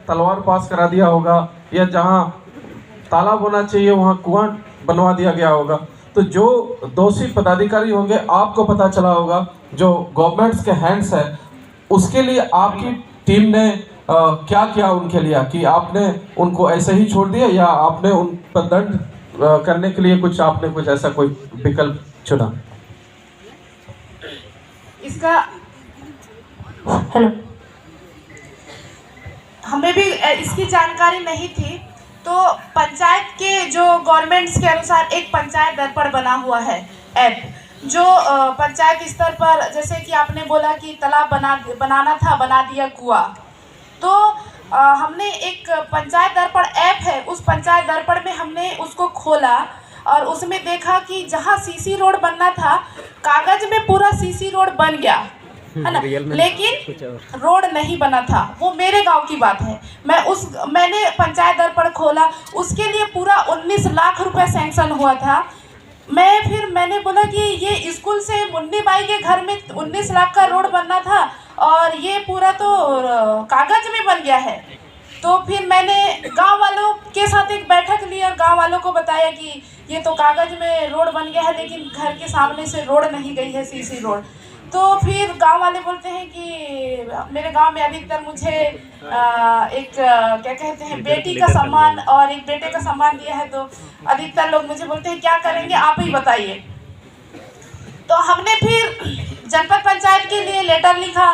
तलवार पास करा दिया होगा, या जहाँ तालाब होना चाहिए वहाँ कुआं बनवा दिया गया होगा। तो जो दोषी पदाधिकारी होंगे, आपको पता चला होगा, जो गवर्नमेंट्स के हैंड्स है, उसके लिए आपकी टीम ने क्या किया उनके लिए, कि आपने उनको ऐसे ही छोड़ दिया या आपने उन पर दंड करने के लिए आपने कुछ ऐसा कोई विकल्प चुना? इसका हेलो, हमें भी इसकी जानकारी नहीं थी। तो पंचायत के जो गवर्नमेंट्स के अनुसार एक पंचायत दर्पण बना हुआ है ऐप, जो पंचायत स्तर पर, जैसे कि आपने बोला कि तालाब बनाना था, बना दिया कुआं। तो हमने एक पंचायत दर्पण ऐप है, उस पंचायत दर्पण में हमने उसको खोला और उसमें देखा कि जहाँ सीसी रोड बनना था, कागज में पूरा सीसी रोड बन गया है ना, लेकिन रोड नहीं बना था। वो मेरे गांव की बात है। मैंने पंचायत दर्पण खोला, उसके लिए पूरा 19 लाख रुपए सैंक्शन हुआ था। मैंने बोला कि ये स्कूल से मुन्नी बाई के घर में 19 लाख का रोड बनना था और ये पूरा तो कागज में बन गया है। तो फिर मैंने गांव वालों के साथ एक बैठक ली और गांव वालों को बताया कि ये तो कागज में रोड बन गया है, लेकिन घर के सामने से रोड नहीं गई है, सीसी रोड। तो फिर गांव वाले बोलते हैं कि मेरे गांव में अधिकतर मुझे एक क्या कहते हैं, बेटी का सम्मान और एक बेटे का सम्मान दिया है। तो अधिकतर लोग मुझे बोलते हैं क्या करेंगे, आप ही बताइए। तो हमने फिर जनपद पंचायत के लिए लेटर लिखा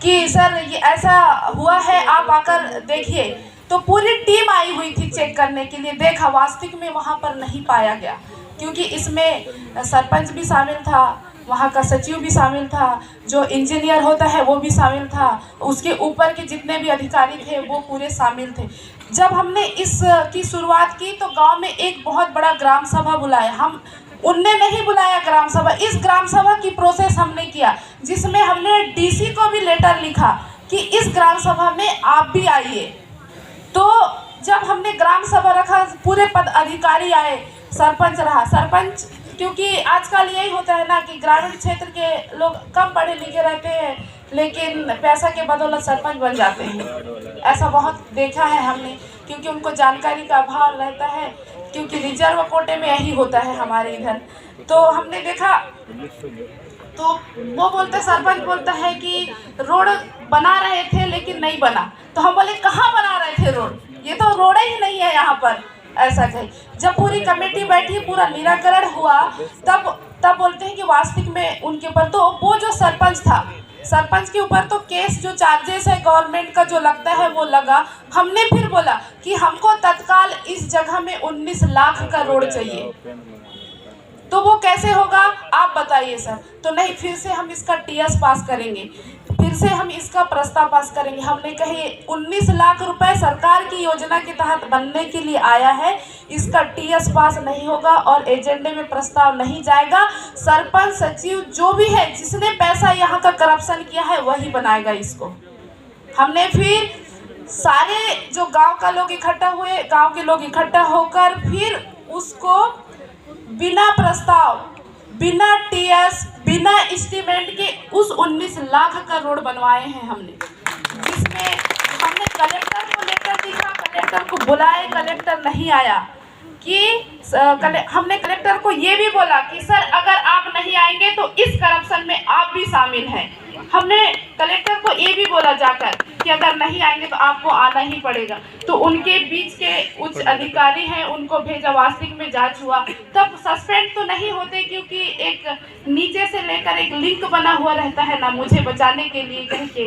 कि सर ये ऐसा हुआ है, आप आकर देखिए। तो पूरी टीम आई हुई थी चेक करने के लिए, देखा, वास्तविक में वहाँ पर नहीं पाया गया, क्योंकि इसमें सरपंच भी शामिल था, वहाँ का सचिव भी शामिल था, जो इंजीनियर होता है वो भी शामिल था, उसके ऊपर के जितने भी अधिकारी थे वो पूरे शामिल थे। जब हमने इसकी शुरुआत की तो गांव में एक बहुत बड़ा ग्राम सभा बुलाया। उनने नहीं बुलाया ग्राम सभा, इस ग्राम सभा की प्रोसेस हमने किया, जिसमें हमने डीसी को भी लेटर लिखा कि इस ग्राम सभा में आप भी आइए। तो जब हमने ग्राम सभा रखा, पूरे पद अधिकारी आए, सरपंच रहा। सरपंच, क्योंकि आजकल यही होता है ना कि ग्रामीण क्षेत्र के लोग कम पढ़े लिखे रहते हैं, लेकिन पैसा के बदौलत सरपंच बन जाते हैं। ऐसा बहुत देखा है हमने, क्योंकि उनको जानकारी का अभाव रहता है, क्योंकि रिजर्व कोटे में यही होता है हमारे इधर। तो हमने देखा, तो वो सरपंच बोलता है कि रोड बना रहे थे लेकिन नहीं बना। तो हम बोले कहाँ बना रहे थे रोड, ये तो रोड ही नहीं है यहाँ पर, ऐसा कहे। जब पूरी कमेटी बैठी, पूरा निराकरण हुआ, तब बोलते हैं कि वास्तविक में उनके ऊपर, तो वो जो सरपंच था, सरपंच के ऊपर तो केस, जो चार्जेस है गवर्नमेंट का जो लगता है वो लगा। हमने फिर बोला कि हमको तत्काल इस जगह में 19 लाख का रोड चाहिए। तो वो कैसे होगा आप बताइए सर। तो नहीं, फिर से हम इसका टीएस पास करेंगे, फिर से हम इसका प्रस्ताव पास करेंगे। हमने कहे 19 लाख रुपए सरकार की योजना के तहत बनने के लिए आया है, इसका टीएस पास नहीं होगा और एजेंडे में प्रस्ताव नहीं जाएगा। सरपंच, सचिव जो भी है, जिसने पैसा यहाँ का करप्शन किया है, वही बनाएगा इसको। हमने फिर सारे जो गांव का लोग इकट्ठा हुए, गांव के लोग इकट्ठा होकर फिर उसको बिना प्रस्ताव, बिना टीएस, बिना एस्टीमेट के उस 19 लाख का रोड बनवाए हैं हमने, जिसमें हमने कलेक्टर को लेटर दिखा, कलेक्टर को बुलाए, कलेक्टर नहीं आया। कि हमने कलेक्टर को ये भी बोला कि सर अगर आप नहीं आएंगे तो इस करप्शन में आप भी शामिल हैं। हमने कलेक्टर को ये भी बोला जाकर कि अगर नहीं आएंगे तो आपको आना ही पड़ेगा। तो उनके बीच के उच्च अधिकारी हैं, उनको भेजा, वास्तविक में जांच हुआ। तब सस्पेंड तो नहीं होते, क्योंकि एक नीचे से लेकर एक लिंक बना हुआ रहता है ना, मुझे बचाने के लिए कह के।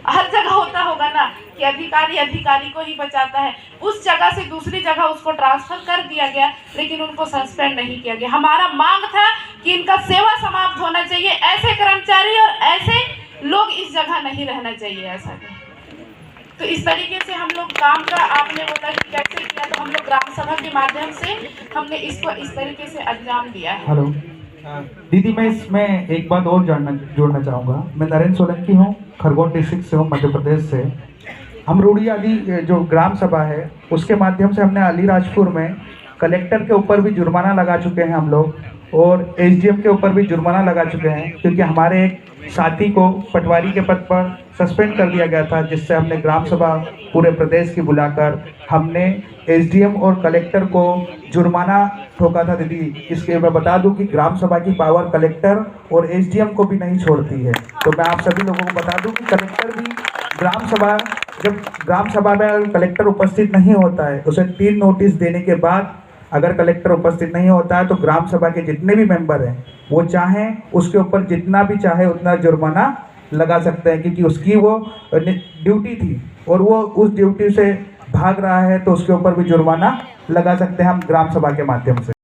हर जगह होता होगा ना कि अधिकारी को ही बचाता है। उस जगह से दूसरी जगह उसको ट्रांसफर कर दिया गया, लेकिन उनको सस्पेंड नहीं किया गया। हमारा मांग था कि इनका सेवा समाप्त होना चाहिए, ऐसे कर्मचारी और ऐसे लोग इस जगह नहीं रहना चाहिए, ऐसा है। तो इस तरीके से हम लोग काम का, आपने बोला कि कैसे किया, तो हम लोग ग्राम सभा के माध्यम से हमने इसको इस तरीके से अंजाम दिया है। हेलो दीदी, मैं इसमें एक बात और जोड़ना चाहूँगा। मैं नरेंद्र सोलंकी हूँ, खरगोन डिस्ट्रिक्ट से हूँ, मध्य प्रदेश से। हम रूढ़ी आदि जो ग्राम सभा है उसके माध्यम से हमने अलीराजपुर में कलेक्टर के ऊपर भी जुर्माना लगा चुके हैं हम लोग। और एसडीएम के ऊपर भी जुर्माना लगा चुके हैं, क्योंकि हमारे एक साथी को पटवारी के पद पर सस्पेंड कर दिया गया था, जिससे हमने ग्राम सभा पूरे प्रदेश की बुलाकर हमने एसडीएम और कलेक्टर को जुर्माना ठोका था। दीदी, इसके मैं बता दूं कि ग्राम सभा की पावर कलेक्टर और एसडीएम को भी नहीं छोड़ती है। तो मैं आप सभी लोगों को बता दूं कि कलेक्टर भी जब ग्राम सभा में कलेक्टर उपस्थित नहीं होता है, उसे 3 नोटिस देने के बाद अगर कलेक्टर उपस्थित नहीं होता है तो ग्राम सभा के जितने भी मेंबर हैं वो चाहें उसके ऊपर जितना भी चाहे उतना जुर्माना लगा सकते हैं, क्योंकि उसकी वो ड्यूटी थी और वो उस ड्यूटी से भाग रहा है, तो उसके ऊपर भी जुर्माना लगा सकते हैं हम ग्राम सभा के माध्यम से।